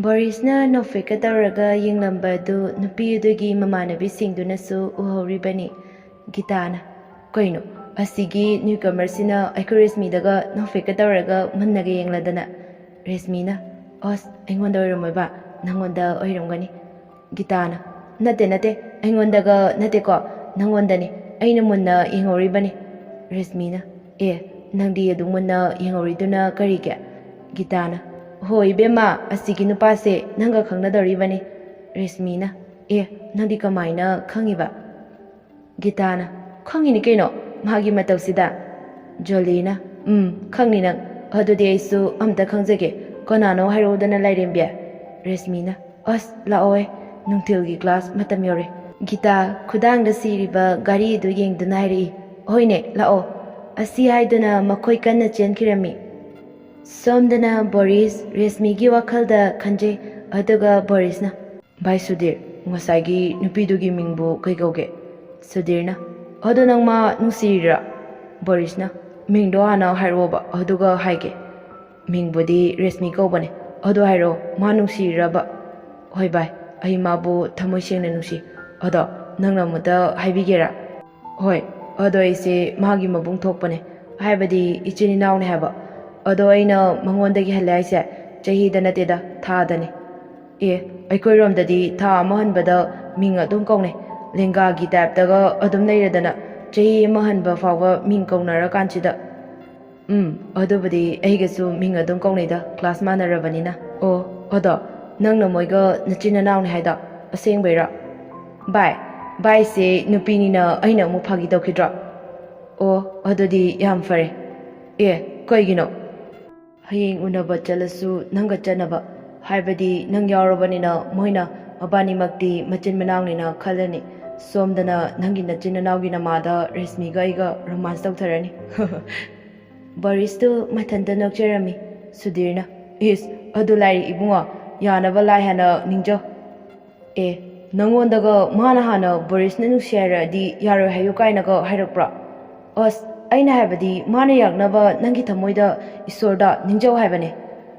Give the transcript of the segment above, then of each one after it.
ꯕꯣꯔꯤꯁꯅ ꯅꯣꯛꯐꯦꯠꯀ ꯇꯧꯔꯒ ꯌꯦꯡꯂꯝꯕ ꯑꯗꯨ ꯅꯨꯄꯤ ꯑꯗꯨꯒꯤ ꯃꯃꯥꯟꯅꯕꯤꯁꯤꯡꯗꯨꯅꯁꯨ ꯎꯍꯧꯔꯤꯕꯅꯤ꯫ ꯒꯤꯇꯥꯅ "ꯀꯩꯅꯣ ꯑꯁꯤꯒꯤ ꯅ꯭ꯌꯨꯀꯃꯔꯁꯤꯅ ꯑꯩꯈꯣꯏ ꯔꯦꯁꯃꯤꯗꯒ ꯅꯣꯛꯐꯦꯠꯀ ꯇꯧꯔꯒ ꯃꯨꯟꯅꯒ ꯌꯦꯡꯂꯗꯅ?" ꯔꯦꯁꯃꯤꯅ "ꯑꯁ ꯑꯩꯉꯣꯟꯗ ꯑꯣꯏꯔꯝꯃꯣꯏꯕ, ꯅꯪꯉꯣꯟꯗ ꯑꯣꯏꯔꯝꯒꯅꯤ." ꯒꯤꯇꯥꯅ ꯅꯠꯇꯦ ꯑꯩꯉꯣꯟꯗꯒ ꯅꯠꯇꯦꯀꯣ, ꯅꯪꯉꯣꯟꯗꯅꯤ, ꯑꯩꯅ ꯃꯨꯟꯅ ꯌꯦꯡꯍꯧꯔꯤꯕꯅꯤ." ꯔꯦꯁꯃꯤꯅ "ꯑꯦ ꯅꯪꯗꯤ ꯑꯗꯨ ꯃꯨꯟꯅ ꯌꯦꯡꯍꯧꯔꯤꯗꯨꯅ ꯀꯔꯤꯒꯤ?" ꯒꯤꯇꯥꯅ "ꯍꯣꯏ ꯏꯕꯦꯝꯃ, ꯑꯁꯤꯒꯤ ꯅꯨꯄꯥꯁꯦ ꯅꯪꯒ ꯈꯪꯅꯗꯧꯔꯤꯕꯅꯤ." ꯔꯦꯁꯃꯤꯅ "ꯑꯦ ꯅꯪꯗꯤ ꯀꯃꯥꯏꯅ ꯈꯪꯉꯤꯕ?" ꯒꯤꯇꯥꯅ "ꯈꯪꯉꯤꯅꯤ ꯀꯩꯅꯣ, ꯃꯥꯒꯤ ꯃꯇꯧꯁꯤꯗ." ꯖꯣꯂꯤꯅ "ꯈꯪꯅꯤ ꯅꯪ, ꯑꯗꯨꯗꯤ ꯑꯩꯁꯨ ꯑꯝꯇ ꯈꯪꯖꯒꯦ, ꯀꯅꯥꯅꯣ ꯍꯥꯏꯔꯛꯎꯗꯅ ꯂꯥꯏꯔꯦꯝꯕꯤ." ꯔꯦꯁꯃꯤꯅ "ꯑꯁ ꯂꯥꯛꯑꯣꯏ, ꯅꯨꯡꯊꯤꯜꯒꯤ ꯀ꯭ꯂꯥꯁ ꯃꯇꯝ ꯌꯧꯔꯦ." ꯒꯤꯇꯥ ꯈꯨꯗꯥꯡꯗ ꯁꯤꯔꯤꯕ ꯘꯔꯤ ꯑꯗꯨ ꯌꯦꯡꯗꯨꯅ ꯍꯥꯏꯔꯛꯏ꯫ "ꯍꯣꯏꯅꯦ ꯂꯥꯛꯑꯣ." ꯑꯁꯤ ꯍꯥꯏꯗꯨꯅ ꯃꯈꯣꯏ ꯀꯟꯅ ꯆꯦꯟꯈꯤꯔꯝꯃꯤ꯫ ꯁꯣꯝꯗꯅ ꯕꯣꯔꯤꯁ ꯔꯦꯁꯃꯤꯒꯤ ꯋꯥꯈꯜꯗ ꯈꯟꯖꯩ, ꯑꯗꯨꯒ ꯕꯣꯔꯤꯁꯅ "ꯚꯥꯏ ꯁꯨꯙꯤꯔ, ꯉꯁꯥꯏꯒꯤ ꯅꯨꯄꯤꯗꯨꯒꯤ ꯃꯤꯡꯕꯨ ꯀꯩ ꯀꯧꯒꯦ?" ꯁꯨꯙꯤꯔꯅ "ꯑꯗꯣ ꯅꯪ ꯃꯥ ꯅꯨꯡꯁꯤꯔꯤꯔꯥ?" ꯕꯣꯔꯤꯁꯅ "ꯃꯤꯡꯗꯣ ꯍꯥꯟꯅ ꯍꯥꯏꯔꯛꯑꯣꯕ, ꯑꯗꯨꯒ ꯍꯥꯏꯒꯦ." "ꯃꯤꯡꯕꯨꯗꯤ ꯔꯦꯁꯃꯤ ꯀꯧꯕꯅꯦ, ꯑꯗꯣ ꯍꯥꯏꯔꯛꯑꯣ, ꯃꯥ ꯅꯨꯡꯁꯤꯔꯤꯔꯕ?" "ꯍꯣꯏ ꯚꯥꯏ, ꯑꯩ ꯃꯥꯕꯨ ꯊꯃꯣꯏ ꯁꯦꯡꯅ ꯅꯨꯡꯁꯤ, ꯑꯗꯣ ꯅꯪꯅ ꯑꯃꯨꯛꯇ ꯍꯥꯏꯕꯤꯒꯦꯔꯥ?" "ꯍꯣꯏ, ꯑꯗꯣ ꯑꯩꯁꯦ ꯃꯥꯒꯤ ꯃꯕꯨꯡ ꯊꯣꯛꯄꯅꯦ, ꯍꯥꯏꯕꯗꯤ ꯏꯆꯤꯟ ꯏꯅꯥꯎꯅꯦ ꯍꯥꯏꯕ꯫ ꯑꯗꯣ ꯑꯩꯅ ꯃꯉꯣꯟꯗꯒꯤ ꯍꯜꯂꯦ ꯍꯥꯏꯁꯦ ꯆꯍꯤꯗ ꯅꯠꯇꯦꯗ, ꯊꯥꯗꯅꯤ." "ꯑꯦ ꯑꯩꯈꯣꯏꯔꯣꯝꯗꯗꯤ ꯊꯥ ꯑꯃ ꯍꯟꯕꯗ ꯃꯤꯡ ꯑꯗꯨꯝ ꯀꯧꯅꯩ, ꯂꯦꯡꯒꯥꯒꯤ ꯇꯥꯏꯞꯇꯒ ꯑꯗꯨꯝ ꯂꯩꯔꯗꯅ ꯆꯍꯤ ꯑꯃ ꯍꯟꯕ ꯐꯥꯎꯕ ꯃꯤꯡ ꯀꯧꯅꯔꯀꯥꯟꯁꯤꯗ." "ꯑꯗꯨꯕꯨꯗꯤ ꯑꯩꯒꯁꯨ ꯃꯤꯡ ꯑꯗꯨꯝ ꯀꯧꯅꯩꯗ, क्लास ꯃꯥꯟꯅꯔꯕꯅꯤꯅ." "ꯑꯣ ꯑꯗꯣ ꯅꯪꯅ ꯃꯣꯏꯒ ꯅꯆꯤꯟ ꯅꯅꯥꯎꯅꯦ ꯍꯥꯏꯗꯣ ꯑꯁꯦꯡꯕꯩꯔꯥ?" "ꯚꯥꯏꯁꯦ ꯅꯨꯄꯤꯅꯤꯅ ꯑꯩꯅ ꯑꯃꯨꯛ ꯐꯥꯒꯤ ꯇꯧꯈꯤꯗ꯭ꯔꯣ?" "ꯑꯣ ꯑꯗꯨꯗꯤ ꯌꯥꯝ ꯐꯔꯦ." "ꯑꯦ ꯀꯩꯒꯤꯅꯣ?" "ꯍꯌꯦꯡ ꯎꯅꯕ ꯆꯠꯂꯁꯨ ꯅꯪꯒ ꯆꯠꯅꯕ, ꯍꯥꯏꯕꯗꯤ ꯅꯪ ꯌꯥꯎꯔꯕꯅꯤꯅ ꯃꯣꯏꯅ ꯃꯕꯥꯅꯤꯃꯛꯇꯤ ꯃꯆꯤꯟ ꯃꯅꯥꯎꯅꯤꯅ ꯈꯜꯂꯅꯤ, ꯁꯣꯝꯗꯅ ꯅꯪꯒꯤ ꯅꯆꯤꯟ ꯅꯅꯥꯎꯒꯤ ꯅꯃꯥꯗ ꯔꯦꯁꯃꯤꯒ ꯑꯩꯒ ꯔꯣꯃꯥꯟꯁ ꯇꯧꯊꯔꯅꯤ." ꯕꯣꯔꯤꯁꯇꯨ ꯃꯊꯟꯇ ꯅꯣꯛꯆꯔꯝꯃꯤ꯫ ꯁꯨꯙꯤꯔꯅ "ꯏꯁ ꯑꯗꯨ ꯂꯥꯏꯔꯤ ꯏꯕꯨꯡꯉꯣ, ꯌꯥꯅꯕ ꯂꯥꯏ ꯍꯥꯟꯅ ꯅꯤꯡꯖꯧ." "ꯑꯦ ꯅꯪꯉꯣꯟꯗꯒ ꯃꯥꯅ ꯍꯥꯟꯅ ꯕꯣꯔꯤꯁꯅ ꯅꯨꯡꯁꯤ ꯍꯥꯏꯔꯛꯑꯗꯤ ꯌꯥꯔꯣꯏ ꯍꯥꯏꯌꯨ ꯀꯥꯏꯅꯒ ꯍꯥꯏꯔꯛꯄ꯭ꯔꯣ?" "ꯑꯁ ꯑꯩꯅ ꯍꯥꯏꯕꯗꯤ ꯃꯥꯅ ꯌꯥꯛꯅꯕ ꯅꯪꯒꯤ ꯊꯃꯣꯏꯗ ꯏꯁꯣꯔꯗ ꯅꯤꯡꯖꯧ ꯍꯥꯏꯕꯅꯦ."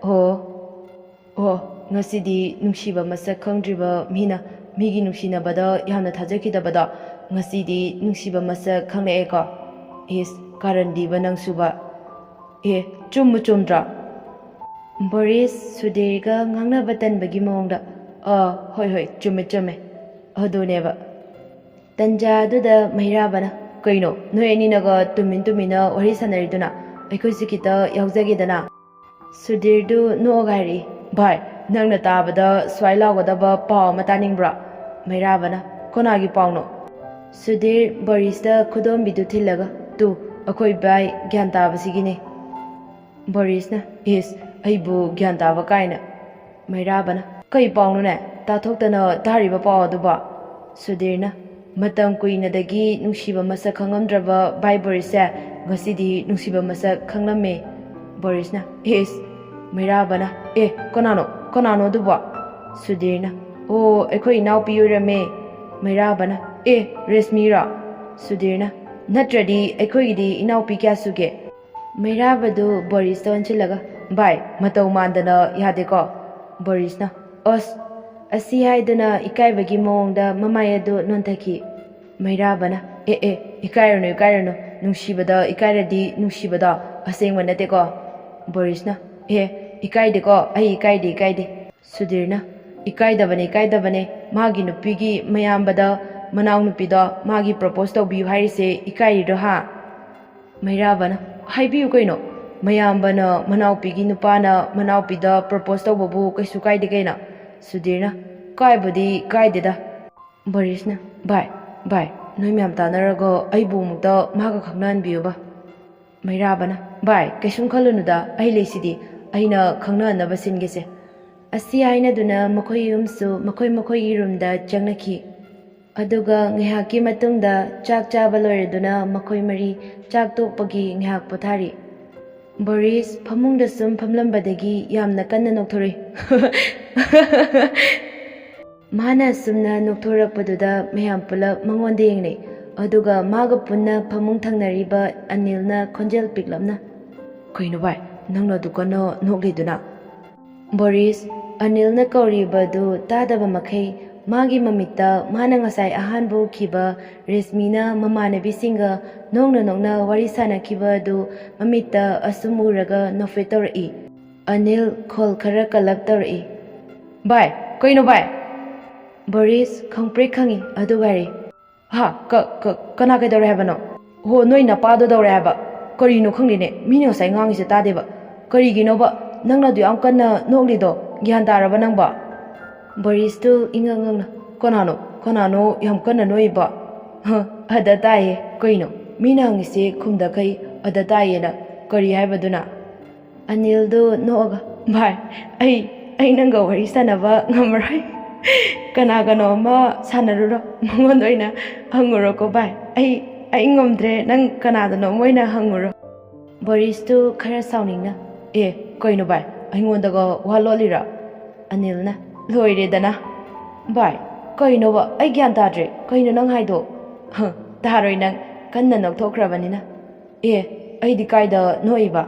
"ꯑꯣ ꯉꯁꯤꯗꯤ ꯅꯨꯡꯁꯤꯕ ꯃꯁꯛ ꯈꯪꯗ꯭ꯔꯤꯕ ꯃꯤꯅ ꯃꯤꯒꯤ ꯅꯨꯡꯁꯤꯅꯕꯗ ꯌꯥꯝꯅ ꯊꯥꯖꯈꯤꯗꯕꯗꯣ ꯉꯁꯤꯗꯤ ꯅꯨꯡꯁꯤꯕ ꯃꯁꯛ ꯈꯪꯂꯛꯑꯦꯀꯣ." "ꯏꯁ ꯀꯥꯔꯟꯗꯤꯕ ꯅꯪꯁꯨꯕ." "ꯑꯦ ꯆꯨꯝꯕꯨ ꯆꯨꯝꯗ꯭ꯔꯥ?" ꯕꯣꯔꯤꯁ ꯁꯨꯙꯤꯔꯒ ꯉꯥꯡꯅꯕ ꯇꯟꯕꯒꯤ ꯃꯑꯣꯡꯗ ꯍꯣꯏ ꯆꯨꯝꯃꯦ, ꯑꯗꯨꯅꯦꯕ." ꯇꯟꯖꯥ ꯑꯗꯨꯗ ꯃꯩꯔꯥꯕꯅ "ꯀꯩꯅꯣ ꯅꯣꯏ ꯑꯅꯤꯅꯒ ꯇꯨꯃꯤꯟꯅ ꯋꯥꯔꯤ ꯁꯥꯟꯅꯔꯤꯗꯨꯅ, ꯑꯩꯈꯣꯏꯁꯨ ꯈꯤꯇ ꯌꯥꯎꯖꯒꯦꯗꯅ." ꯁꯨꯙꯤꯔꯗꯨ ꯅꯣꯛꯑꯒ ꯍꯥꯏꯔꯛꯏ꯫ "ꯚꯥꯏ ꯅꯪꯅ ꯇꯥꯕꯗ ꯁ꯭ꯋꯥꯏ ꯂꯥꯎꯒꯗꯕ ꯄꯥꯎ ꯑꯃ ꯇꯥꯅꯤꯡꯕ꯭ꯔꯥ?" ꯃꯩꯔꯥꯕꯅ "ꯀꯅꯥꯒꯤ ꯄꯥꯎꯅꯣ?" ꯁꯨꯙꯤꯔ ꯕꯣꯔꯤꯁꯇ ꯈꯨꯗꯣꯝꯕꯤꯗꯨ ꯊꯤꯜꯂꯒ "ꯇꯨ ꯑꯩꯈꯣꯏ ꯚꯥꯏ ꯒ꯭ꯌꯥꯟ ꯇꯥꯕꯁꯤꯒꯤꯅꯦ." ꯕꯣꯔꯤꯁꯅ "ꯏꯁ ꯑꯩꯕꯨ ꯒ꯭ꯌꯥꯟ ꯇꯥꯕ ꯀꯥꯏꯅ." ꯃꯩꯔꯥꯕꯅ "ꯀꯩ ꯄꯥꯎꯅꯣꯅꯦ, ꯇꯥꯊꯣꯛꯇꯅ ꯇꯥꯔꯤꯕ ꯄꯥꯎ ꯑꯗꯨꯕꯣ?" ꯁꯨꯙꯤꯔꯅ "ꯃꯇꯝ ꯀꯨꯏꯅꯗꯒꯤ ꯅꯨꯡꯁꯤꯕ ꯃꯁꯛ ꯈꯪꯉꯝꯗ꯭ꯔꯕ ꯚꯥꯏ ꯕꯣꯔꯤꯁꯁꯦ ꯉꯁꯤꯗꯤ ꯅꯨꯡꯁꯤꯕ ꯃꯁꯛ ꯈꯪꯂꯝꯃꯦ." ꯕꯣꯔꯤꯁꯅ "ꯏꯁ." ꯃꯩꯔꯥꯕꯅ "ꯑꯦ ꯀꯅꯥꯅꯣ ꯑꯗꯨꯕꯣ?" ꯁꯨꯙꯤꯔꯅ "ꯑꯣ ꯑꯩꯈꯣꯏ ꯏꯅꯥꯎꯄꯤ ꯑꯣꯏꯔꯝꯃꯦ." ꯃꯩꯔꯥꯕꯅ "ꯑꯦ ꯔꯦꯁꯃꯤꯔꯣ?" ꯁꯨꯙꯤꯔꯅ "ꯅꯠꯇ꯭ꯔꯗꯤ ꯑꯩꯈꯣꯏꯒꯤꯗꯤ ꯏꯅꯥꯎꯄꯤ ꯀꯌꯥ ꯁꯨꯒꯦ?" ꯃꯩꯔꯥꯕꯗꯨ ꯕꯣꯔꯤꯁꯇ ꯑꯣꯟꯁꯤꯜꯂꯒ "ꯚꯥꯏ ꯃꯇꯧ ꯃꯥꯟꯗꯅ ꯌꯥꯗꯦꯀꯣ." ꯕꯣꯔꯤꯁꯅ "ꯑꯁ." ꯑꯁꯤ ꯍꯥꯏꯗꯨꯅ ꯏꯀꯥꯏꯕꯒꯤ ꯃꯑꯣꯡꯗ ꯃꯃꯥꯏ ꯑꯗꯨ ꯅꯣꯟꯊꯈꯤ꯫ ꯃꯩꯔꯥꯕꯅ ꯑꯦ ꯏꯀꯥꯏꯔꯨꯅꯨ, ꯅꯨꯡꯁꯤꯕꯗ ꯏꯀꯥꯏꯔꯗꯤ ꯅꯨꯡꯁꯤꯕꯗꯣ ꯑꯁꯦꯡꯕ ꯅꯠꯇꯦꯀꯣ." ꯕꯣꯔꯤꯁꯅ "ꯑꯦ ꯏꯀꯥꯏꯗꯦꯀꯣ, ꯑꯩ ꯏꯀꯥꯏꯗꯦ." ꯁꯨꯙꯤꯔꯅ ꯏꯀꯥꯏꯗꯕꯅꯦ, ꯃꯥꯒꯤ ꯅꯨꯄꯤꯒꯤ ꯃꯌꯥꯝꯕꯗ ꯃꯅꯥꯎꯅꯨꯄꯤꯗꯣ ꯃꯥꯒꯤ ꯄ꯭ꯔꯣꯄꯣꯁ ꯇꯧꯕꯤꯌꯨ ꯍꯥꯏꯔꯤꯁꯦ ꯏꯀꯥꯏꯔꯤꯔꯣ ꯍꯥ?" ꯃꯩꯔꯥꯕꯅ "ꯍꯥꯏꯕꯤꯌꯨ ꯀꯩꯅꯣ, ꯃꯌꯥꯝꯕꯅ ꯃꯅꯥꯎꯄꯤꯒꯤ ꯅꯨꯄꯥꯅ ꯃꯅꯥꯎꯄꯤꯗ ꯄ꯭ꯔꯣꯄꯣꯁ ꯇꯧꯕꯕꯨ ꯀꯩꯁꯨ ꯀꯥꯏꯗꯦ ꯀꯩꯅꯣ." ꯁꯨꯙꯤꯔꯅ "ꯀꯥꯏꯕꯨꯗꯤ ꯀꯥꯏꯗꯦꯗ." ꯕꯣꯔꯤꯁꯅ ꯚꯥꯏ ꯅꯣꯏ ꯃꯌꯥꯝ ꯇꯥꯟꯅꯔꯒ ꯑꯩꯕꯨ ꯑꯃꯨꯛꯇ ꯃꯥꯒ ꯈꯪꯅꯍꯟꯕꯤꯌꯨꯕ." ꯃꯩꯔꯥꯕꯅ "ꯚꯥꯏ ꯀꯩꯁꯨꯝ ꯈꯜꯂꯨꯅꯨꯗ, ꯑꯩ ꯂꯩꯁꯤꯗꯤ, ꯑꯩꯅ ꯈꯪꯅꯍꯟꯅꯕ ꯁꯤꯟꯒꯦꯁꯦ." ꯑꯁꯤ ꯍꯥꯏꯅꯗꯨꯅ ꯃꯈꯣꯏ ꯑꯍꯨꯝꯁꯨ ꯃꯈꯣꯏꯒꯤ ꯔꯨꯝꯗ ꯆꯪꯅꯈꯤ꯫ ꯑꯗꯨꯒ ꯉꯥꯏꯍꯥꯛꯀꯤ ꯃꯇꯨꯡꯗ ꯆꯥꯛ ꯆꯥꯕ ꯂꯣꯏꯔꯗꯨꯅ ꯃꯈꯣꯏ ꯃꯔꯤ ꯆꯥꯛ ꯇꯣꯛꯄꯒꯤ ꯉꯥꯏꯍꯥꯛ ꯄꯣꯊꯥꯔꯤ꯫ ꯕꯣꯔꯤꯁ ꯐꯃꯨꯡꯗ ꯁꯨꯝ ꯐꯝꯂꯝꯕꯗꯒꯤ ꯌꯥꯝꯅ ꯀꯟꯅ ꯅꯣꯛꯊꯣꯔꯛꯏ꯫ ꯃꯥꯅ ꯑꯁꯨꯝꯅ ꯅꯣꯛꯊꯣꯔꯛꯄꯗꯨꯗ ꯃꯌꯥꯝ ꯄꯨꯂꯞ ꯃꯉꯣꯟꯗ ꯌꯦꯡꯅꯩ꯫ ꯑꯗꯨꯒ ꯃꯥꯒ ꯄꯨꯟꯅ ꯐꯃꯨꯡ ꯊꯪꯅꯔꯤꯕ ꯑꯅꯤꯜꯅ ꯈꯣꯟꯖꯦꯜ ꯄꯤꯛꯂꯞꯅ "ꯀꯩꯅꯣ ꯚꯥꯏ, ꯅꯪꯅ ꯑꯗꯨꯛ ꯀꯟꯅ ꯅꯣꯛꯂꯤꯗꯨꯅ?" ꯕꯣꯔꯤꯁ ꯑꯅꯤꯜꯅ ꯀꯧꯔꯤꯕꯗꯨ ꯇꯥꯗꯕ ꯃꯈꯩ ꯃꯥꯒꯤ ꯃꯃꯤꯠꯇ ꯃꯥꯅ ꯉꯁꯥꯏ ꯑꯍꯥꯟꯕ ꯎꯈꯤꯕ ꯔꯦꯁꯃꯤꯅ ꯃꯃꯥꯟꯅꯕꯤꯁꯤꯡꯒ ꯅꯣꯛꯅ ꯅꯣꯛꯅ ꯋꯥꯔꯤ ꯁꯥꯟꯅꯈꯤꯕ ꯑꯗꯨ ꯃꯃꯤꯠꯇ ꯑꯁꯨꯝ ꯎꯔꯒ ꯅꯣꯛꯐꯦꯠ ꯇꯧꯔꯛꯏ꯫ ꯑꯅꯤꯜ ꯈꯣꯜ ꯈꯔ ꯀꯜꯂꯞ ꯇꯧꯔꯛꯏ꯫ ꯚꯥꯏ, ꯀꯩꯅꯣ ꯚꯥꯏ? ꯕꯣꯔꯤꯁ ꯈꯪꯄ꯭ꯔꯦꯛ ꯈꯪꯏ ꯑꯗꯨꯒ ꯍꯥꯏꯔꯤ, ꯀꯅꯥ ꯀꯩꯗꯧꯔꯦ ꯍꯥꯏꯕꯅꯣ? ꯍꯣ, ꯅꯣꯏ ꯅꯄꯥꯗꯣ ꯗꯧꯔꯦ ꯍꯥꯏꯕ꯫ ꯀꯔꯤꯅꯣ ꯈꯪꯗꯦꯅꯦ, ꯃꯤꯅ ꯉꯁꯥꯏ ꯉꯥꯡꯉꯤꯁꯦ ꯇꯥꯗꯦꯕ꯫ ꯀꯔꯤꯒꯤꯅꯣꯕ ꯅꯪꯅ ꯑꯗꯨ ꯌꯥꯝ ꯀꯟꯅ ꯅꯣꯛꯂꯤꯗꯣ? ꯒ꯭ꯌꯥꯟ ꯇꯥꯔꯕ ꯅꯪꯕ? ꯕꯣꯔꯤꯁꯇꯨ ꯏꯉꯛ ꯉꯛꯅ, ꯀꯅꯥꯅꯣ ꯌꯥꯝ ꯀꯟꯅ ꯅꯣꯛꯏꯕ? ꯑꯗ ꯇꯥꯏꯌꯦ꯫ ꯀꯩꯅꯣ? ꯃꯤꯅ ꯍꯪꯉꯤꯁꯦ ꯈꯨꯝꯗꯈꯩ ꯑꯗ ꯇꯥꯏꯌꯦꯅ ꯀꯔꯤ ꯍꯥꯏꯕꯗꯨꯅ? ꯑꯅꯤꯜꯗꯨ ꯅꯣꯛꯑꯒ, ꯚꯥꯏ, ꯑꯩ ꯅꯪꯒ ꯋꯥꯔꯤ ꯁꯥꯟꯅꯕ ꯉꯝꯃꯔꯣꯏ꯫ ꯀꯅꯥꯒꯅꯣ ꯑꯃ ꯁꯥꯟꯅꯔꯨꯔꯣ, ꯃꯉꯣꯟꯗ ꯑꯣꯏꯅ ꯍꯪꯉꯨꯔꯣꯀꯣ ꯚꯥꯏ꯫ ꯑꯩ ꯉꯝꯗ꯭ꯔꯦ, ꯅꯪ ꯀꯅꯥꯗꯅꯣ ꯑꯣꯏꯅ ꯍꯪꯉꯨꯔꯣ꯫ ꯕꯣꯔꯤꯁꯇꯨ ꯈꯔ ꯁꯥꯎꯅꯤꯡꯅ, ꯀꯩꯅꯣ ꯚꯥꯏ, ꯑꯩꯉꯣꯟꯗꯒ ꯋꯥ ꯂꯣꯠꯂꯤꯔꯥ? ꯑꯅꯤꯜꯅ, ꯂꯣꯏꯔꯦꯗꯅ꯫ ꯚꯥꯏ, ꯀꯩꯅꯣꯕ? ꯑꯩ ꯒ꯭ꯌꯥꯟ ꯇꯥꯗ꯭ꯔꯦ, ꯀꯩꯅꯣ ꯅꯪ ꯍꯥꯏꯗꯣ? ꯇꯥꯔꯣꯏ ꯅꯪ, ꯀꯟꯅ ꯅꯣꯛꯊꯣꯛꯈ꯭ꯔꯕꯅꯤꯅ꯫ ꯑꯩꯗꯤ ꯀꯥꯏꯗ ꯅꯣꯛꯏꯕ?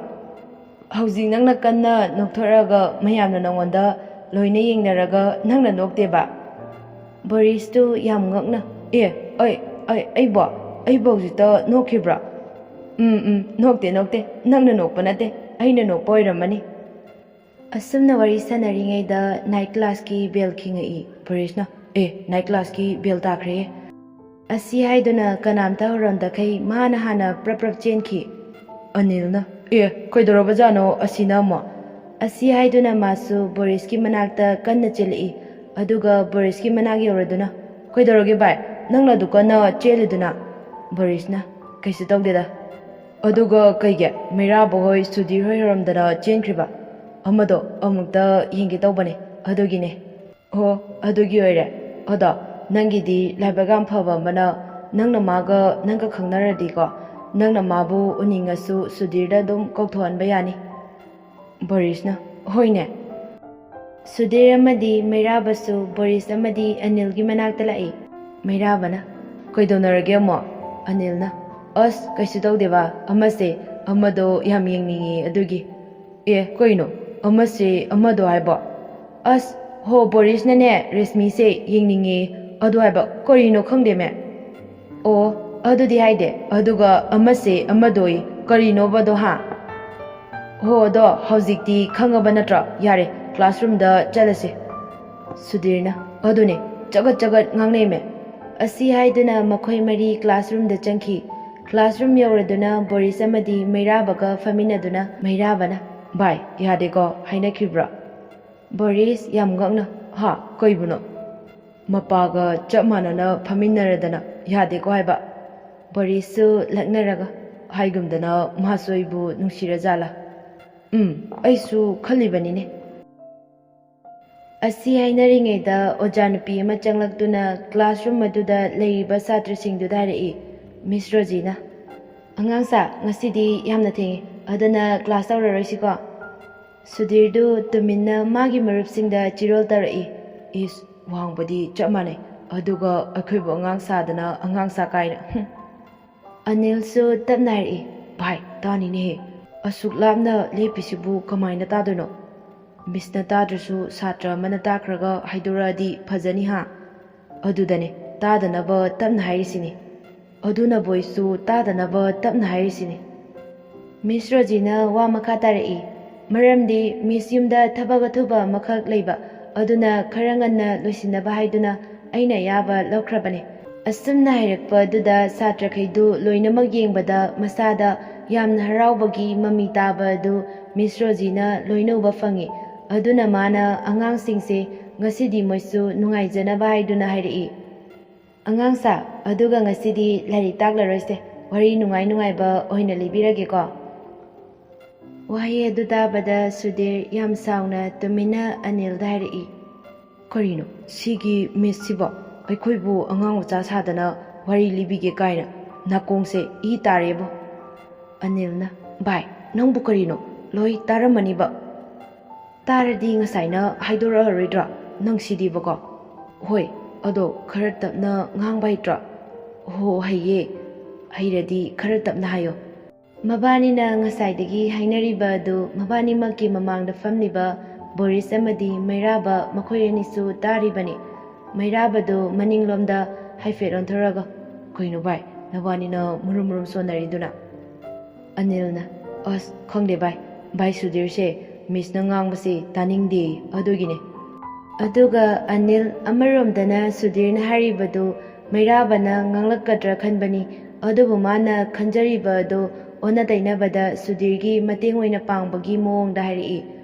ꯍꯧꯖꯤꯛ ꯅꯪꯅ ꯀꯟꯅ ꯅꯣꯛꯊꯣꯔꯛꯑꯒ ꯃꯌꯥꯝꯅ ꯅꯪꯉꯣꯟꯗ ꯂꯣꯏꯅ ꯌꯦꯡꯅꯔꯒ ꯅꯪꯅ ꯅꯣꯛꯇꯦꯕ? ꯕꯣꯔꯤꯁꯇꯨ ꯌꯥꯝ ꯉꯛꯅ, ꯑꯩꯕꯨ ꯍꯧꯖꯤꯛꯇ ꯅꯣꯛꯈꯤꯕ꯭ꯔꯥ? ꯅꯣꯛꯇꯦ, ꯅꯪꯅ ꯅꯣꯛꯄ ꯅꯠꯇꯦ, ꯑꯩꯅ ꯅꯣꯛꯄ ꯑꯣꯏꯔꯝꯃꯅꯤ꯫ ꯑꯁꯨꯝꯅ ꯋꯥꯔꯤ ꯁꯥꯟꯅꯔꯤꯉꯩꯗ ꯅꯥꯏꯠ ꯀ꯭ꯂꯥꯁꯀꯤ ꯕꯦꯜ ꯈꯤꯡꯉꯛꯏ꯫ ꯕꯣꯔꯤꯁꯅ, ꯅꯥꯏꯠ ꯀ꯭ꯂꯥꯁꯀꯤ ꯕꯦꯜ ꯇꯥꯈ꯭ꯔꯦꯍꯦ꯫ ꯑꯁꯤ ꯍꯥꯏꯗꯨꯅ ꯀꯅꯥꯝꯇ ꯍꯧꯔꯝꯗꯈꯩ ꯃꯥꯅ ꯍꯥꯟꯅ ꯄ꯭ꯔꯞ ꯆꯦꯟꯈꯤ꯫ ꯑꯅꯤꯜꯅ, ꯀꯩꯗꯧꯔꯕꯖꯥꯠꯅꯣ ꯑꯁꯤꯅ ꯑꯃꯨꯛ? ꯑꯁꯤ ꯍꯥꯏꯗꯨꯅ ꯃꯥꯁꯨ ꯕꯣꯔꯤꯁꯀꯤ ꯃꯅꯥꯛꯇ ꯀꯟꯅ ꯆꯦꯜꯂꯛꯏ꯫ ꯑꯗꯨꯒ ꯕꯣꯔꯤꯁꯀꯤ ꯃꯅꯥꯛ ꯌꯧꯔꯗꯨꯅ, ꯀꯩꯗꯧꯔꯒꯦ ꯚꯥꯏ? ꯅꯪꯅ ꯑꯗꯨ ꯀꯟꯅ ꯆꯦꯜꯂꯤꯗꯨꯅ? ꯕꯣꯔꯤꯁꯅ, ꯀꯩꯁꯨ ꯇꯧꯗꯦꯗ꯫ ꯑꯗꯨꯒ ꯀꯩꯒꯤ ꯃꯩꯔꯥꯕ ꯍꯣꯏ, ꯁꯨꯙꯤꯔ ꯍꯣꯏ ꯍꯧꯔꯝꯗꯅ ꯆꯦꯟꯈ꯭ꯔꯤꯕ? ꯑꯃꯗꯣ ꯑꯃꯨꯛꯇ ꯌꯦꯡꯒꯦ ꯇꯧꯕꯅꯦ, ꯑꯗꯨꯒꯤꯅꯦ꯫ ꯑꯣ, ꯑꯗꯨꯒꯤ ꯑꯣꯏꯔꯦ꯫ ꯑꯗꯣ ꯅꯪꯒꯤꯗꯤ ꯂꯥꯏꯕꯛ ꯌꯥꯝ ꯐꯕ ꯑꯃꯅ ꯅꯪꯅ ꯅꯪꯒ ꯈꯪꯅꯔꯗꯤꯀꯣ, ꯅꯪꯅ ꯃꯥꯕꯨ ꯎꯅꯤꯡꯉꯁꯨ ꯁꯨꯙꯤꯔꯗ ꯑꯗꯨꯝ ꯀꯧꯊꯣꯛꯍꯟꯕ ꯌꯥꯅꯤ꯫ ꯕꯣꯔꯤꯁꯅ, ꯍꯣꯏꯅꯦ꯫ ꯁꯨꯙꯤꯔ ꯑꯃꯗꯤ ꯃꯩꯔꯥꯕꯁꯨ ꯕꯣꯔꯤꯁ ꯑꯃꯗꯤ ꯑꯅꯤꯜꯒꯤ ꯃꯅꯥꯛꯇ ꯂꯥꯛꯏ꯫ ꯃꯩꯔꯥꯕꯅ, ꯀꯩꯗꯧꯅꯔꯒꯦ ꯑꯃꯨꯛ? ꯑꯅꯤꯜꯅ, ꯑꯁ ꯀꯩꯁꯨ ꯇꯧꯗꯦꯕ, ꯑꯃꯗꯣ ꯌꯥꯝ ꯌꯦꯡꯅꯤꯡꯉꯤ ꯑꯗꯨꯒꯤ꯫ ꯀꯩꯅꯣ? ꯑꯃꯗꯣ ꯍꯥꯏꯕꯣ? ꯑꯁ ꯍꯣ, ꯕꯣꯔꯤꯁꯅꯅꯦ ꯔꯦꯁꯃꯤꯁꯦ ꯌꯦꯡꯅꯤꯡꯉꯦ ꯑꯗꯨ ꯍꯥꯏꯕ, ꯀꯔꯤꯅꯣ ꯈꯪꯗꯦꯃꯦ꯫ ꯑꯣ, ꯑꯗꯨꯗꯤ ꯍꯥꯏꯗꯦ, ꯑꯗꯨꯒ ꯑꯃꯗꯣ ꯀꯔꯤꯅꯣꯕꯗꯣ ꯍꯣ, ꯑꯗꯣ ꯍꯧꯖꯤꯛꯇꯤ ꯈꯪꯉꯕ ꯅꯠꯇ꯭ꯔꯣ? ꯌꯥꯔꯦ, ꯀ꯭ꯂꯥꯁꯔꯨꯝꯗ ꯆꯠꯂꯁꯤ꯫ ꯁꯨꯙꯤꯔꯅ, ꯑꯗꯨꯅꯦ, ꯆꯒꯠ ꯉꯥꯡꯅꯩꯃꯦ꯫ ꯑꯁꯤ ꯍꯥꯏꯗꯨꯅ ꯃꯈꯣꯏ ꯃꯔꯤ ꯀ꯭ꯂꯥꯁꯔꯨꯝꯗ ꯆꯪꯈꯤ꯫ ꯀ꯭ꯂꯥꯁꯔꯨꯝ ꯌꯧꯔꯗꯨꯅ ꯕꯣꯔꯤꯁ ꯑꯃꯗꯤ ꯃꯩꯔꯥꯕꯒ ꯐꯝꯃꯤꯟꯅꯗꯨꯅ ꯃꯩꯔꯥꯕꯅ, ꯚꯥꯏ, ꯌꯥꯗꯦꯀꯣ ꯍꯥꯏꯅꯈꯤꯕ꯭ꯔꯥ? ꯕꯣꯔꯤꯁ ꯌꯥꯝ ꯉꯛꯅ, ꯀꯩꯕꯨꯅꯣ? ꯃꯄꯥꯒ ꯆꯞ ꯃꯥꯟꯅꯅ ꯐꯝꯃꯤꯟꯅꯔꯗꯅ ꯌꯥꯗꯦꯀꯣ ꯍꯥꯏꯕ? ꯕꯣꯔꯤꯁꯁꯨ ꯂꯛꯅꯔꯒ, ꯍꯥꯏꯒꯨꯝꯗꯅ ꯃꯥꯁꯨ ꯑꯩꯕꯨ ꯅꯨꯡꯁꯤꯔꯖꯥꯠꯂꯥ? ꯑꯩꯁꯨ ꯈꯜꯂꯤꯕꯅꯤꯅꯦ꯫ ꯑꯁꯤ ꯍꯥꯏꯅꯔꯤꯉꯩꯗ ꯑꯣꯖꯥ ꯅꯨꯄꯤ ꯑꯃ ꯆꯪꯂꯛꯇꯨꯅ ꯀ꯭ꯂꯥꯁꯔꯨꯝ ꯑꯗꯨꯗ ꯂꯩꯔꯤꯕ ꯁꯥꯇ꯭ꯔꯁꯤꯡꯗꯨꯗ ꯍꯥꯏꯔꯛꯏ꯫ ꯃꯤꯁ ꯔꯣꯖꯤꯅ, ꯑꯉꯥꯡꯁꯥ, ꯉꯁꯤꯗꯤ ꯌꯥꯝꯅ ꯊꯦꯡꯉꯤ, ꯑꯗꯨꯅ ꯀ꯭ꯂꯥꯁ ꯇꯧꯔꯔꯣꯏꯁꯤꯀꯣ? ꯁꯨꯙꯤꯔꯗꯨ ꯇꯨꯃꯤꯟꯅ ꯃꯥꯒꯤ ꯃꯔꯨꯞꯁꯤꯡꯗ ꯆꯤꯔꯣꯜ ꯇꯧꯔꯛꯏ꯫ ꯏꯁ, ꯋꯥꯡꯕꯗꯤ ꯆꯞ ꯃꯥꯟꯅꯩ, ꯑꯗꯨꯒ ꯑꯩꯈꯣꯏꯕꯨ ꯑꯉꯥꯡ ꯁꯥꯗꯅ ꯑꯉꯥꯡꯁꯥ ꯀꯥꯏꯅ꯫ ꯑꯅꯤꯜꯁꯨ ꯇꯞꯅ ꯍꯥꯏꯔꯛꯏ, ꯚꯥꯏ, ꯇꯥꯅꯤꯅꯦꯍꯦ, ꯑꯁꯨꯛ ꯂꯥꯞꯅ ꯂꯦꯞꯄꯤꯁꯤꯕꯨ ꯀꯃꯥꯏꯅ ꯇꯥꯗꯣꯏꯅꯣ? ꯃꯤꯁꯅ ꯇꯥꯗ꯭ꯔꯁꯨ ꯁꯥꯇ꯭ꯔ ꯑꯃꯅ ꯇꯥꯈ꯭ꯔꯒ ꯍꯥꯏꯗꯣꯔꯛꯑꯗꯤ ꯐꯖꯅꯤ ꯑꯗꯨꯗꯅꯦ ꯇꯥꯗꯅꯕ ꯇꯞꯅ ꯍꯥꯏꯔꯤꯁꯤꯅꯤ꯫ ꯑꯗꯨꯅꯕꯨ ꯑꯩꯁꯨ ꯇꯥꯗꯅꯕ ꯇꯞꯅ ꯍꯥꯏꯔꯤꯁꯤꯅꯤ꯫ ꯃꯤꯁ ꯔꯣꯖꯤꯅ ꯋꯥ ꯃꯈꯥ ꯇꯥꯔꯛꯏ, ꯃꯔꯝꯗꯤ ꯃꯤꯁ ꯌꯨꯝꯗ ꯊꯕꯛ ꯑꯊꯨꯕ ꯑꯃꯈꯛ ꯂꯩꯕ, ꯑꯗꯨꯅ ꯈꯔ ꯉꯟꯅ ꯂꯣꯏꯁꯤꯟꯅꯕ ꯍꯥꯏꯗꯨꯅ ꯑꯩꯅ ꯑꯌꯥꯕ ꯂꯧꯈ꯭ꯔꯕꯅꯦ꯫ ꯑꯁꯨꯝꯅ ꯍꯥꯏꯔꯛꯄ ꯑꯗꯨꯗ ꯁꯥꯇ꯭ꯔꯈꯩꯗꯨ ꯂꯣꯏꯅꯃꯛ ꯌꯦꯡꯕꯗ ꯃꯁꯥꯗ ꯌꯥꯝꯅ ꯍꯔꯥꯎꯕꯒꯤ ꯃꯃꯤ ꯇꯥꯕ ꯑꯗꯨ ꯃꯤꯁ ꯔꯣꯖꯤꯅ ꯂꯣꯏꯅ ꯎꯕ ꯐꯪꯏ꯫ ꯑꯗꯨꯅ ꯃꯥꯅ ꯑꯉꯥꯡꯁꯤꯡꯁꯦ ꯉꯁꯤꯗꯤ ꯃꯣꯏꯁꯨ ꯅꯨꯡꯉꯥꯏꯖꯅꯕ ꯍꯥꯏꯗꯨꯅ ꯍꯥꯏꯔꯛꯏ, ꯑꯉꯥꯡꯁꯥ, ꯑꯗꯨꯒ ꯉꯁꯤꯗꯤ ꯂꯥꯏꯔꯤꯛ ꯇꯥꯛꯂꯔꯣꯏꯁꯦ, ꯋꯥꯔꯤ ꯅꯨꯡꯉꯥꯏꯕ ꯑꯣꯏꯅ ꯂꯤꯕꯤꯔꯒꯦꯀꯣ꯫ ꯋꯥꯍꯩ ꯑꯗꯨ ꯇꯥꯕꯗ ꯁꯨꯙꯤꯔ ꯌꯥꯝ ꯁꯥꯎꯅ ꯇꯨꯃꯤꯟꯅ ꯑꯅꯤꯜꯗ ꯍꯥꯏꯔꯛꯏ, ꯀꯔꯤꯅꯣ ꯁꯤꯒꯤ ꯃꯤꯁꯁꯤꯕꯣ ꯑꯩꯈꯣꯏꯕꯨ ꯑꯉꯥꯡ ꯃꯆꯥ ꯁꯥꯗꯅ ꯋꯥꯔꯤ ꯂꯤꯕꯤꯒꯦ ꯀꯥꯏꯅ, ꯅꯥꯀꯣꯡꯁꯦ ꯏ ꯇꯥꯔꯦꯕꯣ꯫ ꯑꯅꯤꯜꯅ, ꯚꯥꯏ, ꯅꯪꯕꯨ ꯀꯔꯤꯅꯣ, ꯂꯣꯏ ꯇꯥꯔꯝꯃꯅꯤꯕ꯫ ꯇꯥꯔꯗꯤ ꯉꯁꯥꯏꯅ ꯍꯥꯏꯗꯣꯔꯛꯑꯔꯣꯏꯗ꯭ꯔꯥ ꯅꯪꯁꯤꯗꯤꯕꯀꯣ? ꯍꯣꯏ, ꯑꯗꯣ ꯈꯔ ꯇꯞꯅ ꯉꯥꯡꯕ ꯍꯩꯇ꯭ꯔꯥ? ꯍꯣ, ꯍꯩꯌꯦ, ꯍꯩꯔꯗꯤ ꯈꯔ ꯇꯞꯅ ꯍꯥꯏꯌꯣ꯫ ꯃꯕꯥꯅꯤꯅ ꯉꯁꯥꯏꯗꯒꯤ ꯍꯥꯏꯅꯔꯤꯕ ꯑꯗꯨ ꯃꯕꯥꯅꯤꯃꯛꯀꯤ ꯃꯃꯥꯡꯗ ꯐꯝꯂꯤꯕ ꯕꯣꯔꯤꯁ ꯑꯃꯗꯤ ꯃꯩꯔꯥꯕ ꯃꯈꯣꯏ ꯑꯅꯤꯁꯨ ꯇꯥꯔꯤꯕꯅꯤ꯫ ꯃꯩꯔꯥꯕꯗꯨ ꯃꯅꯤꯡꯂꯣꯝꯗ ꯍꯥꯏꯐꯦꯠ ꯑꯣꯟꯊꯔꯒ "ꯀꯩꯅꯣ ꯚꯥꯏ, ꯅꯕꯥꯅꯤꯅ ꯃꯨꯔꯨꯝ ꯃꯨꯔꯨꯝ ꯁꯣꯟꯅꯔꯤꯗꯨꯅ?" ꯑꯅꯤꯜꯅ "ꯑꯁ ꯈꯪꯗꯦ ꯚꯥꯏ, ꯚꯥꯏ ꯁꯨꯙꯤꯔꯁꯦ ꯃꯤꯁꯅ ꯉꯥꯡꯕꯁꯦ ꯇꯥꯅꯤꯡꯗꯦ ꯑꯗꯨꯒꯤꯅꯦ." ꯑꯗꯨꯒ ꯑꯅꯤꯜ ꯑꯃꯔꯣꯝꯗꯅ ꯁꯨꯙꯤꯔꯅ ꯍꯥꯏꯔꯤꯕꯗꯨ ꯃꯩꯔꯥꯕꯅ ꯉꯥꯡꯂꯛꯀꯗ꯭ꯔꯥ ꯈꯟꯕꯅꯤ꯫ ꯑꯗꯨꯕꯨ ꯃꯥꯅ ꯈꯟꯖꯔꯤꯕ ꯑꯗꯨ ꯑꯣꯟꯅ ꯇꯩꯅꯕꯗ ꯁꯨꯙꯤꯔꯒꯤ ꯃꯇꯦꯡ ꯑꯣꯏꯅ ꯄꯥꯡꯕꯒꯤ ꯃꯑꯣꯡꯗ ꯍꯥꯏꯔꯛꯏ꯫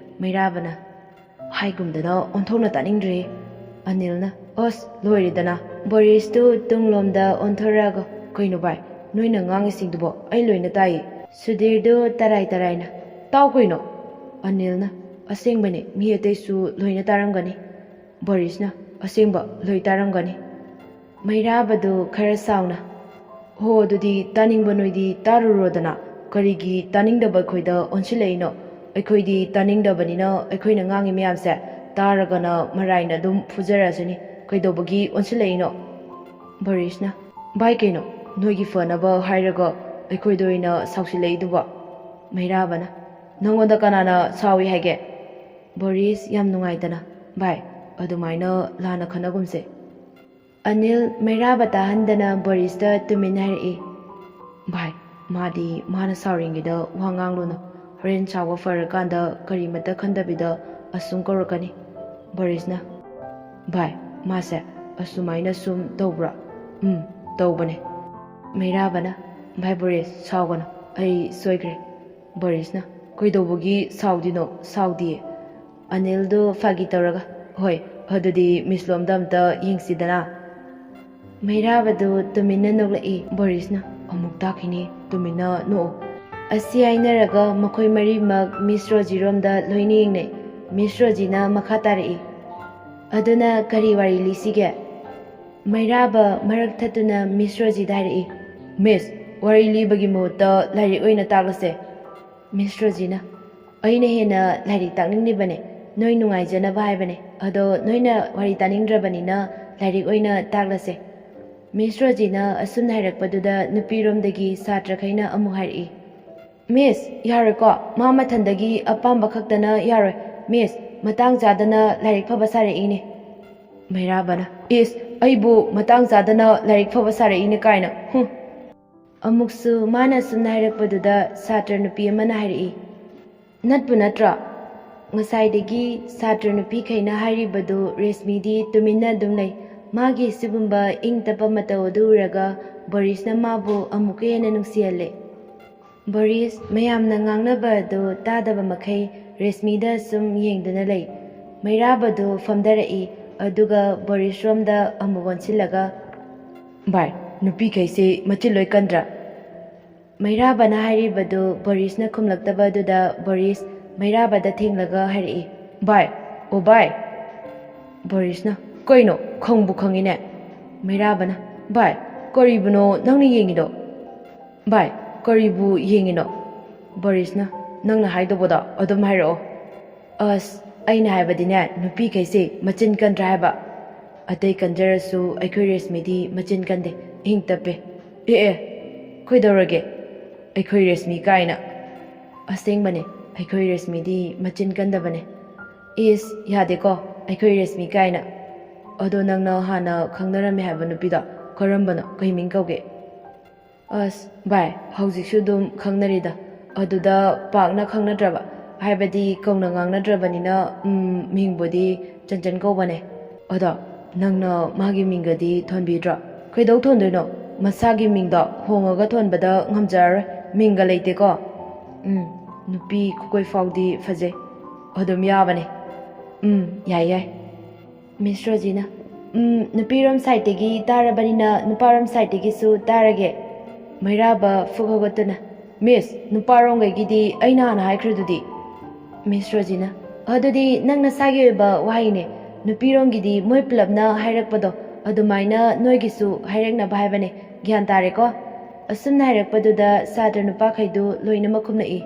ꯃꯩꯔꯥꯕꯅ "ꯍꯥꯏꯒꯨꯝꯗꯅ ꯑꯣꯟꯊꯣꯛꯅ ꯇꯥꯅꯤꯡꯗ꯭ꯔꯦ." ꯑꯅꯤꯜꯅ "ꯑꯁ ꯂꯣꯏꯔꯦꯗꯅ." ꯕꯣꯔꯤꯁꯇꯨ ꯇꯨꯡꯂꯣꯝꯗ ꯑꯣꯟꯊꯣꯔꯛꯑꯒ "ꯀꯩꯅꯣ ꯚꯥꯏ, ꯅꯣꯏꯅ ꯉꯥꯡꯉꯤꯁꯤꯡꯗꯨꯕꯣ ꯑꯩ ꯂꯣꯏꯅ ꯇꯥꯏꯌꯦ." ꯁꯨꯙꯤꯔꯗꯨ ꯇꯔꯥꯏ ꯇꯔꯥꯏꯅ "ꯇꯥꯎ ꯀꯩꯅꯣ." ꯑꯅꯤꯜꯅ "ꯑꯁꯦꯡꯕꯅꯦ, ꯃꯤ ꯑꯇꯩꯁꯨ ꯂꯣꯏꯅ ꯇꯥꯔꯝꯒꯅꯤ." ꯕꯣꯔꯤꯁꯅ "ꯑꯁꯦꯡꯕ ꯂꯣꯏ ꯇꯥꯔꯝꯒꯅꯤ." ꯃꯩꯔꯥꯕꯗꯨ ꯈꯔ ꯁꯥꯎꯅ "ꯍꯣ ꯑꯗꯨꯗꯤ ꯇꯥꯅꯤꯡꯕ ꯅꯣꯏꯗꯤ ꯇꯥꯔꯨꯔꯣꯗꯅ, ꯀꯔꯤꯒꯤ ꯇꯥꯅꯤꯡꯗꯕ ꯑꯩꯈꯣꯏꯗ ꯑꯣꯟꯁꯤꯜꯂꯛꯏꯅꯣ? ꯑꯩꯈꯣꯏꯗꯤ ꯇꯥꯅꯤꯡꯗꯕꯅꯤꯅ ꯑꯩꯈꯣꯏꯅ ꯉꯥꯡꯉꯤ ꯃꯌꯥꯝꯁꯦ ꯇꯥꯔꯒꯅ ꯃꯔꯥꯏꯅ ꯑꯗꯨꯝ ꯐꯨꯖꯔꯁꯅꯤ, ꯀꯩꯗꯧꯕꯒꯤ ꯑꯣꯟꯁꯤꯜꯂꯛꯏꯅꯣ?" ꯕꯣꯔꯤꯁꯅ "ꯚꯥꯏ ꯀꯩꯅꯣ, ꯅꯣꯏꯒꯤ ꯐꯅꯕ ꯍꯥꯏꯔꯒ ꯑꯩꯈꯣꯏꯗ ꯑꯣꯏꯅ ꯁꯥꯎꯁꯤꯜꯂꯛꯏꯗꯨꯕꯣ?" ꯃꯩꯔꯥꯕꯅ "ꯅꯪꯉꯣꯟꯗ ꯀꯅꯥꯅ ꯁꯥꯎꯏ ꯍꯥꯏꯒꯦ?" ꯕꯣꯔꯤꯁ ꯌꯥꯝ ꯅꯨꯡꯉꯥꯏꯇꯅ "ꯚꯥꯏ, ꯑꯗꯨꯃꯥꯏꯅ ꯂꯥꯟꯅ ꯈꯟꯅꯒꯨꯝꯁꯦ." ꯑꯅꯤꯜ ꯃꯩꯔꯥꯕ ꯇꯥꯍꯟꯗꯅ ꯕꯣꯔꯤꯁꯇ ꯇꯨꯃꯤꯟꯅ ꯍꯥꯏꯔꯛꯏ "ꯚꯥꯏ, ꯃꯥꯅ ꯁꯥꯎꯔꯤꯉꯩꯗ ꯋꯥ ꯉꯥꯡꯂꯨꯅꯨ, ꯍꯣꯔꯦꯟ ꯁꯥꯎꯕ ꯐꯔꯀꯥꯟꯗ ꯀꯔꯤꯃꯠꯇ ꯈꯟꯗꯕꯤꯗ ꯑꯁꯨꯝ ꯀꯧꯔꯛꯀꯅꯤ." ꯕꯣꯔꯤꯁꯅ "ꯚꯥꯏ, ꯃꯥꯁꯦ ꯑꯁꯨꯃꯥꯏꯅ ꯁꯨꯝ ꯇꯧꯕ꯭ꯔꯥ?" "ꯇꯧꯕꯅꯦ." ꯃꯩꯔꯥꯕꯅ "ꯚꯥꯏ ꯕꯣꯔꯤꯁ, ꯁꯥꯎꯒꯅꯨ, ꯑꯩ ꯁꯣꯏꯈ꯭ꯔꯦ." ꯕꯣꯔꯤꯁꯅ "ꯀꯩꯗꯧꯕꯒꯤ ꯁꯥꯎꯗꯤꯅꯣ, ꯁꯥꯎꯗꯤꯌꯦ." ꯑꯅꯤꯜꯗꯨ ꯐꯥꯒꯤ ꯇꯧꯔꯒ "ꯍꯣꯏ, ꯑꯗꯨꯗꯤ ꯃꯤꯁ ꯂꯣꯝꯗ ꯑꯝꯇ ꯌꯦꯡꯁꯤꯗꯅ." ꯃꯩꯔꯥꯕꯗꯨ ꯇꯨꯃꯤꯟꯅ ꯅꯣꯛꯂꯛꯏ꯫ ꯕꯣꯔꯤꯁꯅ "ꯑꯃꯨꯛ ꯇꯥꯈꯤꯅꯤ, ꯇꯨꯃꯤꯟꯅ ꯅꯣꯛꯑꯣ." ꯑꯁꯤ ꯍꯥꯏꯅꯔꯒ ꯃꯈꯣꯏ ꯃꯔꯤꯃꯛ ꯃꯤꯁ ꯔꯣꯖꯤꯔꯣꯝꯗ ꯂꯣꯏꯅ ꯌꯦꯡꯅꯩ꯫ ꯃꯤꯁ ꯔꯣꯖꯤꯅ ꯃꯈꯥ ꯇꯥꯔꯛꯏ "ꯑꯗꯨꯅ ꯀꯔꯤ ꯋꯥꯔꯤ ꯂꯤꯁꯤꯒꯦ?" ꯃꯩꯔꯥꯕ ꯃꯔꯛ ꯊꯠꯇꯨꯅ ꯃꯤꯁ ꯔꯣꯖꯤꯗ ꯍꯥꯏꯔꯛꯏ "ꯃꯤꯁ, ꯋꯥꯔꯤ ꯂꯤꯕꯒꯤ ꯃꯍꯨꯠꯇ ꯂꯥꯏꯔꯤꯛ ꯑꯣꯏꯅ ꯇꯥꯛꯂꯁꯦ." ꯃꯤꯁ ꯔꯣꯖꯤꯅ "ꯑꯩꯅ ꯍꯦꯟꯅ ꯂꯥꯏꯔꯤꯛ ꯇꯥꯛꯅꯤꯡꯂꯤꯕꯅꯦ, ꯅꯣꯏ ꯅꯨꯡꯉꯥꯏꯖꯅꯕ ꯍꯥꯏꯕꯅꯦ, ꯑꯗꯣ ꯅꯣꯏꯅ ꯋꯥꯔꯤ ꯇꯥꯅꯤꯡꯗ꯭ꯔꯕꯅꯤna ꯂꯥꯏꯔꯤꯛ ꯑꯣꯏꯅ ꯇꯥꯛꯂꯁꯦ." ꯃꯤꯁ ꯔꯣꯖꯤꯅ ꯑꯁꯨꯝꯅ ꯍꯥꯏꯔꯛꯄꯗꯨꯗ ꯅꯨꯄꯤꯔꯣꯝꯗꯒꯤ ꯁꯥꯇ꯭ꯔꯈꯩꯅ ꯑꯃꯨꯛ ꯍꯥꯏꯔꯛꯏ "ꯃꯤꯁ, ꯌꯥꯔꯣꯏꯀꯣ, ꯃꯥ ꯃꯊꯟꯗꯒꯤ ꯑꯄꯥꯝꯕ ꯈꯛꯇꯅ ꯌꯥꯔꯣꯏ, ꯃꯤꯁ, ꯃꯇꯥꯡ ꯆꯥꯗꯅ ꯂꯥꯏꯔꯤꯛ ꯐꯕ ꯁꯥꯔꯛꯏꯅꯦ." ꯃꯩꯔꯥꯕꯅ "ꯏꯁ, ꯑꯩꯕꯨ ꯃꯇꯥꯡ ꯆꯥꯗꯅ ꯂꯥꯏꯔꯤꯛ ꯐꯕ ꯁꯥꯔꯛꯏꯅꯦ ꯀꯥꯏꯅ, ꯍꯨꯝ." ꯑꯃꯨꯛꯁꯨ ꯃꯥꯅ ꯑꯁꯨꯝꯅ ꯍꯥꯏꯔꯛꯄꯗꯨꯗ ꯁꯥꯇ꯭ꯔ ꯅꯨꯄꯤ ꯑꯃꯅ ꯍꯥꯏꯔꯛꯏ "ꯅꯠꯄꯨ ꯅꯠꯇ꯭ꯔꯣ?" ꯉꯁꯥꯏꯗꯒꯤ ꯁꯥꯇ꯭ꯔ ꯅꯨꯄꯤꯈꯩꯅ ꯍꯥꯏꯔꯤꯕꯗꯨ ꯔꯦꯁꯃꯤꯗꯤ ꯇꯨꯃꯤꯟꯅ ꯑꯗꯨꯝ ꯂꯩ꯫ ꯃꯥꯒꯤ ꯁꯤꯒꯨꯝꯕ ꯏꯪ ꯇꯞꯄ ꯃꯇꯧ ꯑꯗꯨ ꯎꯔꯒ ꯕꯣꯔꯤꯁꯅ ꯃꯥꯕꯨ ꯑꯃꯨꯛꯀ ꯍꯦꯟꯅ ꯅꯨꯡꯁꯤꯍꯜꯂꯦ꯫ ꯕꯣꯔꯤꯁ ꯃꯌꯥꯝꯅ ꯉꯥꯡꯅꯕ ꯑꯗꯨ ꯇꯥꯗꯕ ꯃꯈꯩ ꯔꯦꯁꯃꯤꯗ ꯁꯨꯝ ꯌꯦꯡꯗꯨꯅ ꯂꯩ꯫ ꯃꯩꯔꯥꯕꯗꯨ ꯐꯝꯊꯔꯛꯏ ꯑꯗꯨꯒ ꯕꯣꯔꯤꯁꯔꯣꯝꯗ ꯑꯃꯨꯛ ꯑꯣꯟꯁꯤꯜꯂꯒ "ꯚꯥꯏ, ꯅꯨꯄꯤꯈꯩꯁꯦ ꯃꯆꯤꯟ ꯂꯣꯏ ꯀꯟꯗ꯭ꯔꯥ?" ꯃꯩꯔꯥꯕꯅ ꯍꯥꯏꯔꯤꯕꯗꯨ ꯕꯣꯔꯤꯁꯅ ꯈꯨꯝꯂꯛꯇꯕ ꯑꯗꯨꯗ ꯕꯣꯔꯤꯁ ꯃꯩꯔꯥꯕꯗ ꯊꯦꯡꯂꯒ ꯍꯥꯏꯔꯛꯏ "ꯚꯥꯏ, ꯑꯣ ꯚꯥꯏ." ꯕꯣꯔꯤꯁꯅ "ꯀꯩꯅꯣ, ꯈꯪꯕꯨ ꯈꯪꯉꯤꯅꯦ." ꯃꯩꯔꯥꯕꯅ "ꯚꯥꯏ, ꯀꯔꯤꯕꯨꯅꯣ ꯅꯪꯅ ꯌꯦꯡꯉꯤꯗꯣ?" "ꯚꯥꯏ, ꯀꯔꯤꯕꯨ ꯌꯦꯡꯉꯤꯅꯣ?" ꯕꯣꯔꯤꯁꯅ "ꯅꯪꯅ ꯍꯥꯏꯗꯧꯕꯗꯣ ꯑꯗꯨꯝ ꯍꯥꯏꯔꯛꯑꯣ." "ꯑꯁ, ꯑꯩꯅ ꯍꯥꯏꯕꯗꯤꯅꯦ, ꯅꯨꯄꯤꯈꯩꯁꯦ ꯃꯆꯤꯟ ꯀꯟꯗ꯭ꯔꯥ ꯍꯥꯏꯕ." "ꯑꯇꯩ ꯀꯟꯖꯔꯁꯨ ꯑꯩꯈꯣꯏ ꯔꯦꯁꯃꯤꯗꯤ ꯃꯆꯤꯟ ꯀꯟꯗꯦ, ꯏꯪ ꯇꯞꯄꯦ." "ꯑꯦ, ꯀꯩꯗꯧꯔꯒꯦ? ꯑꯩꯈꯣꯏ ꯔꯦꯁꯃꯤ ꯀꯥꯏꯅ." "ꯑꯁꯦꯡꯕꯅꯦ, ꯑꯩꯈꯣꯏ ꯔꯦꯁꯃꯤꯗꯤ ꯃꯆꯤꯟ ꯀꯟꯗꯕꯅꯦ." "ꯏꯁ, ꯌꯥꯗꯦꯀꯣ, ꯑꯩꯈꯣꯏ ꯔꯦꯁꯃꯤ ꯀꯥꯏꯅ." "ꯑꯗꯣ ꯅꯪꯅ ꯍꯥꯟꯅ ꯈꯪꯅꯔꯝꯃꯦ ꯍꯥꯏꯕ ꯅꯨꯄꯤꯗꯣ ꯀꯔꯝꯕꯅꯣ, ꯀꯩ ꯃꯤꯡ ꯀꯧꯒꯦ?" "ꯑꯁ ꯚꯥꯏ, ꯍꯧꯖꯤꯛꯁꯨ ꯑꯗꯨꯝ ꯈꯪꯅꯔꯤꯗ, ꯑꯗꯨꯗ ꯄꯥꯛꯅ ꯈꯪꯅꯗ꯭ꯔꯕ, ꯍꯥꯏꯕꯗꯤ ꯀꯧꯅ ꯉꯥꯡꯅꯗ꯭ꯔꯕꯅꯤꯅ ꯃꯤꯡꯕꯨꯗꯤ ꯆꯟꯆꯟ ꯀꯧꯕꯅꯦ." "ꯑꯗꯣ ꯅꯪꯅ ꯃꯥꯒꯤ ꯃꯤꯡꯒꯗꯤ ꯊꯣꯟꯕꯤꯗ꯭ꯔꯣ?" "ꯀꯩꯗꯧ ꯊꯣꯟꯗꯣꯏꯅꯣ, ꯃꯁꯥꯒꯤ ꯃꯤꯡꯗꯣ ꯍꯣꯡꯉꯒ ꯊꯣꯟꯕꯗ ꯉꯝꯖꯔꯔꯣꯏ, ꯃꯤꯡꯒ ꯂꯩꯇꯦꯀꯣ." "ꯅꯨꯄꯤ ꯈꯨꯀꯣꯏ ꯐꯥꯎꯗꯤ ꯐꯖꯩ, ꯑꯗꯨꯝ ꯌꯥꯕꯅꯦ." "ꯌꯥꯏ ꯌꯥꯏ." ꯃꯤꯁ ꯔꯣꯖꯤꯅ "ꯅꯨꯄꯤꯔꯣꯝ ꯁꯥꯏꯠꯇꯒꯤ ꯇꯥꯔꯕꯅꯤꯅ ꯅꯨꯄꯥꯔꯣꯝ ꯁꯥꯏꯠꯇꯒꯤꯁꯨ ꯇꯥꯔꯒꯦ." ꯃꯩꯔꯥꯕ ꯐꯨꯛ ꯍꯧꯒꯠꯇꯨꯅ "ꯃꯤꯁ, ꯅꯨꯄꯥꯔꯣꯝꯒꯩꯒꯤꯗꯤ ꯑꯩꯅ ꯍꯥꯟꯅ ꯍꯥꯏꯈ꯭ꯔꯗꯨꯗꯤ." ꯃꯤꯁ ꯔꯣꯖꯤꯅ "ꯑꯗꯨꯗꯤ ꯅꯪ ꯅꯁꯥꯒꯤ ꯑꯣꯏꯕ ꯋꯥꯍꯩꯅꯦ, ꯅꯨꯄꯤꯔꯣꯝꯒꯤꯗꯤ ꯃꯣꯏ ꯄꯨꯂꯞꯅ ꯍꯥꯏꯔꯛꯄꯗꯣ ꯑꯗꯨꯃꯥꯏꯅ ꯅꯣꯏꯒꯤꯁꯨ ꯍꯥꯏꯔꯛꯅꯕ ꯍꯥꯏꯕꯅꯦ, ꯒ꯭ꯌꯥꯟ ꯇꯥꯔꯦꯀꯣ?" ꯑꯁꯨꯝꯅ ꯍꯥꯏꯔꯛꯄꯗꯨꯗ ꯁꯥꯇ꯭ꯔ ꯅꯨꯄꯥꯈꯩꯗꯨ ꯂꯣꯏꯅꯃꯛ ꯈꯨꯝꯂꯛꯏ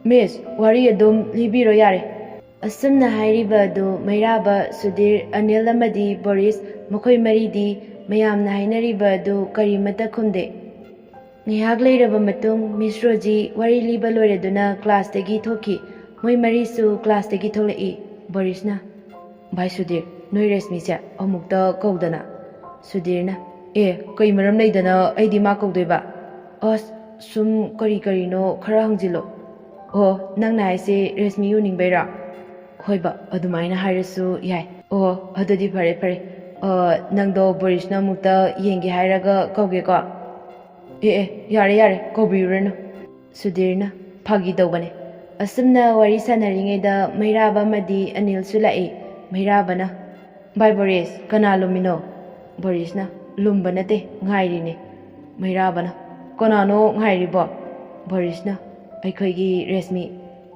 "ꯃꯤꯁ, ꯋꯥꯔꯤ ꯑꯗꯨꯝ ꯂꯤꯕꯤꯔꯣ ꯌꯥꯔꯦ." ꯑꯁꯨꯝꯅ ꯍꯥꯏꯔꯤꯕ ꯑꯗꯨ ꯃꯩꯔꯥꯕ, ꯁꯨꯙꯤꯔ, ꯑꯅꯤꯜ ꯑꯃꯗꯤ ꯕꯣꯔꯤꯁ ꯃꯈꯣꯏ ꯃꯔꯤꯗꯤ ꯃꯌꯥꯝꯅ ꯍꯥꯏꯅꯔꯤꯕ ꯑꯗꯨ ꯀꯔꯤꯃꯠꯇ ꯈꯨꯝꯗꯦ꯫ ꯉꯥꯏꯍꯥꯛ ꯂꯩꯔꯕ ꯃꯇꯨꯡ ꯃꯤꯁ ꯔꯣꯖꯤ ꯋꯥꯔꯤ ꯂꯤꯕ ꯂꯣꯏꯔꯗꯨꯅ ꯀ꯭ꯂꯥꯁꯇꯒꯤ ꯊꯣꯛꯈꯤ꯫ ꯃꯣꯏ ꯃꯔꯤꯁꯨ ꯀ꯭ꯂꯥꯁꯇꯒꯤ ꯊꯣꯛꯂꯛꯏ꯫ ꯕꯔꯤꯁꯅ ꯚꯥꯏ ꯁꯨꯙꯤꯔ ꯅꯣꯏ ꯔꯦꯁꯃꯤꯁꯦ ꯑꯃꯨꯛꯇ ꯀꯧꯗꯅ ꯁꯨꯙꯤꯔꯅ ꯀꯩ ꯃꯔꯝ ꯂꯩꯗꯅ ꯑꯩꯗꯤ ꯃꯥ ꯀꯧꯗꯣꯏꯕ ꯑꯁ ꯁꯨꯝ ꯀꯔꯤꯅꯣ ꯈꯔ ꯍꯪꯖꯤꯜꯂꯣ ꯑꯣ ꯅꯪꯅ ꯍꯥꯏꯁꯦ ꯔꯦꯁꯃꯤ ꯎꯅꯤꯡꯕꯩꯔꯥ ꯍꯣꯏꯕ ꯑꯗꯨꯃꯥꯏꯅ ꯍꯥꯏꯔꯁꯨ ꯌꯥꯏ ꯑꯣ ꯑꯗꯨꯗꯤ ꯐꯔꯦ ꯅꯪꯗꯣ ꯕꯣꯔꯤꯁꯅ ꯑꯃꯨꯛꯇ ꯌꯦꯡꯒꯦ ꯍꯥꯏꯔꯒ ꯀꯧꯒꯦꯀꯣ ꯌꯥꯔꯦ ꯀꯧꯕꯤꯔꯨꯔꯅꯨ ꯁꯨꯙꯤꯔꯅ ꯐꯥꯒꯤ ꯇꯧꯕꯅꯦ ꯑꯁꯨꯝꯅ ꯋꯥꯔꯤ ꯁꯥꯟꯅꯔꯤꯉꯩꯗ ꯃꯩꯔꯥꯕ ꯑꯃꯗꯤ ꯑꯅꯤꯜꯁꯨ ꯂꯥꯛꯏ ꯃꯩꯔꯥꯕꯅ ꯚꯥꯏ ꯕꯣꯔꯤꯁ ꯀꯅꯥ ꯂꯨꯝꯃꯤꯅꯣ ꯕꯣꯔꯤꯁꯅ ꯂꯨꯝꯕ ꯅꯠꯇꯦ ꯉꯥꯏꯔꯤꯅꯦ ꯃꯩꯔꯥꯕꯅ ꯀꯅꯥꯅꯣ ꯉꯥꯏꯔꯤꯕꯣ ꯕꯣꯔꯤꯁꯅ ꯑꯩꯈꯣꯏꯒꯤ ꯔꯦꯁꯃꯤ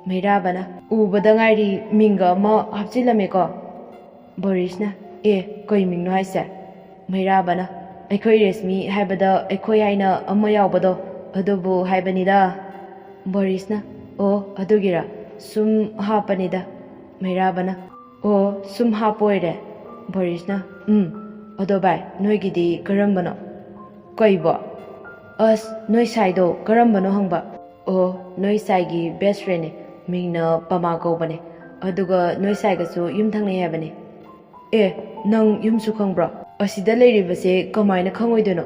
ꯃꯩꯔꯥꯕꯅ ꯎꯕꯗ ꯉꯥꯏꯔꯤ ꯃꯤꯡꯒ ꯑꯃ ꯍꯥꯞꯆꯤꯜꯂꯝꯃꯦꯀꯣ ꯕꯣꯔꯤꯁꯅ ꯀꯩ ꯃꯤꯡꯅꯣ ꯍꯥꯏꯁꯦ ꯃꯩꯔꯥꯕꯅ ꯑꯩꯈꯣꯏ ꯔꯦꯁꯃꯤ ꯍꯥꯏꯕꯗ ꯑꯩꯈꯣꯏ ꯍꯥꯏꯅ ꯑꯃ ꯌꯥꯎꯕꯗꯣ ꯑꯗꯨꯕꯨ ꯍꯥꯏꯕꯅꯤꯗ ꯕꯣꯔꯤꯁꯅ ꯑꯗꯨꯒꯤꯔ ꯁꯨꯝ ꯍꯥꯞꯄꯅꯤꯗ ꯃꯩꯔꯥꯕꯅ ꯁꯨꯝ ꯍꯥꯞꯄ ꯑꯣꯏꯔꯦ ꯕꯣꯔꯤꯁꯅ ꯑꯗꯣ ꯚꯥꯏ ꯅꯣꯏꯒꯤꯗꯤ ꯀꯔꯝꯕꯅꯣ ꯀꯩꯕꯣ ꯑꯁ ꯅꯣꯏ ꯁꯥꯏꯗꯣ ꯀꯔꯝꯕꯅꯣ ꯍꯪꯕ ꯅꯣꯏ ꯁꯥꯏꯒꯤ ꯕꯦꯁ ꯐ꯭ꯔꯦꯟꯅꯦ ꯃꯤꯡꯅ ꯄꯃꯥ ꯀꯧꯕꯅꯦ ꯑꯗꯨꯒ ꯅꯣꯏ ꯁꯥꯏꯒꯁꯨ ꯌꯨꯝ ꯊꯪꯅꯩ ꯍꯥꯏꯕꯅꯦ ꯅꯪ ꯌꯨꯝꯁꯨ ꯈꯪꯕ꯭ꯔꯣ ꯑꯁꯤꯗ ꯂꯩꯔꯤꯕꯁꯦ ꯀꯃꯥꯏꯅ ꯈꯪꯉꯣꯏꯗꯣꯏꯅꯣ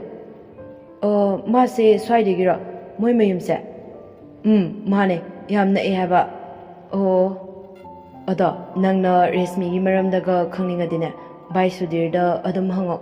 ꯃꯥꯁꯦ ꯁ꯭ꯋꯥꯏꯗꯒꯤꯔꯣ ꯃꯣꯏ ꯃꯌꯨꯝꯁꯦ ꯃꯥꯅꯦ ꯌꯥꯝ ꯅꯛꯑꯦ ꯍꯥꯏꯕ ꯑꯗꯣ ꯅꯪꯅ ꯔꯦꯁꯃꯤꯒꯤ ꯃꯔꯝꯗꯒ ꯈꯪꯅꯤꯡꯉꯗꯤꯅꯦ ꯚꯥꯏ ꯁꯨꯙꯤꯔꯗ ꯑꯗꯨꯝ ꯍꯪꯉꯣ